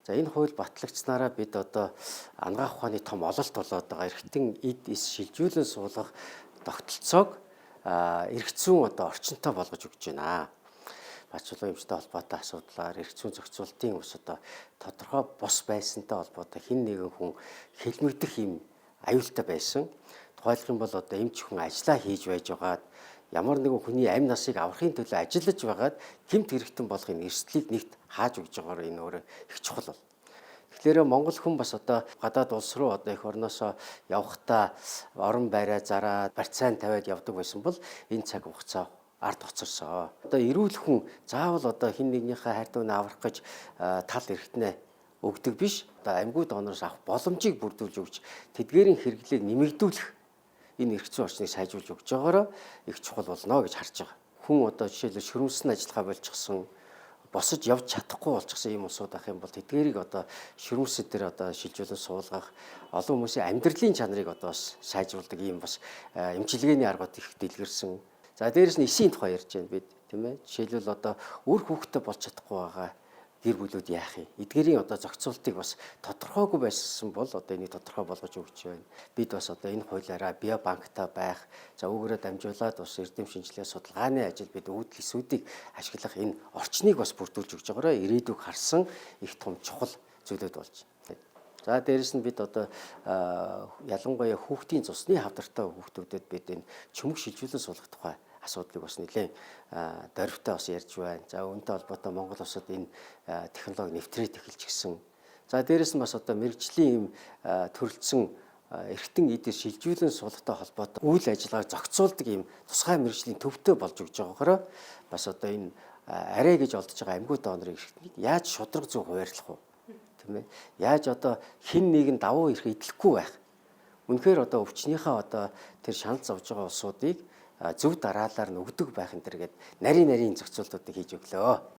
За энэ хууль батлагдсанараа бид одоо анагаах ухааны том ололт болоод байгаа эргэтэн эд эс шилжүүлэн суулгах тогтолцоог эрх зүйн одоо орчинтой болгож өгч байна. Бач чулуун эмчтэй холбоотой асуудлаар эрх зүйн зохицуултын ус одоо тодорхой бус байсантай холбоотой хэн нэгэн хүн хэлмэгдэх юм аюултай байсан. Тухайлх юм бол одоо эмч хүн ажиллаа хийж байж байгаад ямар нэгэн хүний амь насыг аврахын төлөө ажиллаж байгаад гэмт хэрэгтэн болохын эрсдлийг нэгт хааж өгж байгаагаар энэ өөрөө их чухал бол. Тэгэхээр Монгол хүн бас одоо гадаад улс руу одоо их орноосоо явахдаа орон байраа зараад барьцаан тавиад явдаг байсан бол энэ цаг хугацаа ард хоцорсоо. Одоо эрүүл хүн заавал одоо хин нэгнийхээ хайр дуунаа аврах гэж тал эрхтнээ өгдөг биш. Одоо амьгууд онороос авах боломжийг бүрдүүлж өгч тэдгээрийн хэрэглээг нэмэгдүүлэх энэ эрх зүйн орчныг сайжруулж өгч байгаараа их чухал болно гэж харж байгаа. Хүн одоо жишээлбэл ширүүсэн ажиллагаа болчихсон, босож явж чадахгүй болчихсон юм улсууд ах юм бол тэдгээрийг одоо ширүүсэд дээр одоо шилжүүлэн суулгах, олон хүмүүсийн амьдралын чанарыг одоо бас сайжруулдаг юм бас эмчилгээний аргууд их дэлгэрсэн. За дээрэс нь эсийн тухай ярьж байна бид, тийм ээ. Жишээлбэл одоо үр хүүхдтэй болж чадахгүй байгаа гэр бүлүүд яах юм? Эдгээрийн одоо зохицуултыг бас тодорхойгүй байсан бол одоо энийг тодорхой болгож өгч байна. Бид бас одоо энэ хуулиараа биобанктай байх, за үүгээрээ дамжуулаад бас эрдэм шинжилгээ судалгааны ажил бид үүдэл эсүүдийг ашиглах энэ орчныг бас бүрдүүлж өгч байгаараа ирээдүйг харсан их том чухал зүйлүүд болж байна. За дээрэс нь бид одоо ялангуяа хүүхдийн цусны хавдартай хүүхдүүдэд бид энэ чөмөг шилжүүлэн суулгах тухай асуудлыг бас нэлээд дөрвтэй бас ярьж байна. За үүнтэй холбоотой Монгол улсад энэ технологи нэвтрээд эхэлж гисэн. За дээрэс нь бас одоо мэрэгжлийн юм төрөлцсөн эргэтэн эдээс шилжүүлэн суулгахтай холбоотой үйл ажиллагааг зохицуулдаг юм тусгай мэрэгжлийн төвтэй болж өгж байгаагаар бас одоо энэ арай гэж олдож байгаа амьгууд донорын эрхтнийг яаж шударга зөв хуваарлах вэ? Тийм ээ. Яаж одоо хин нэгэн давуу эрх идэлхгүй байх? Үнэхээр одоо өвчнийхээ одоо тэр шанс зовж байгаа улсуудыг зөв дараалаар нь өгдөг байх энэ төр гээд нарийн зохицуултуудыг хийж өглөө.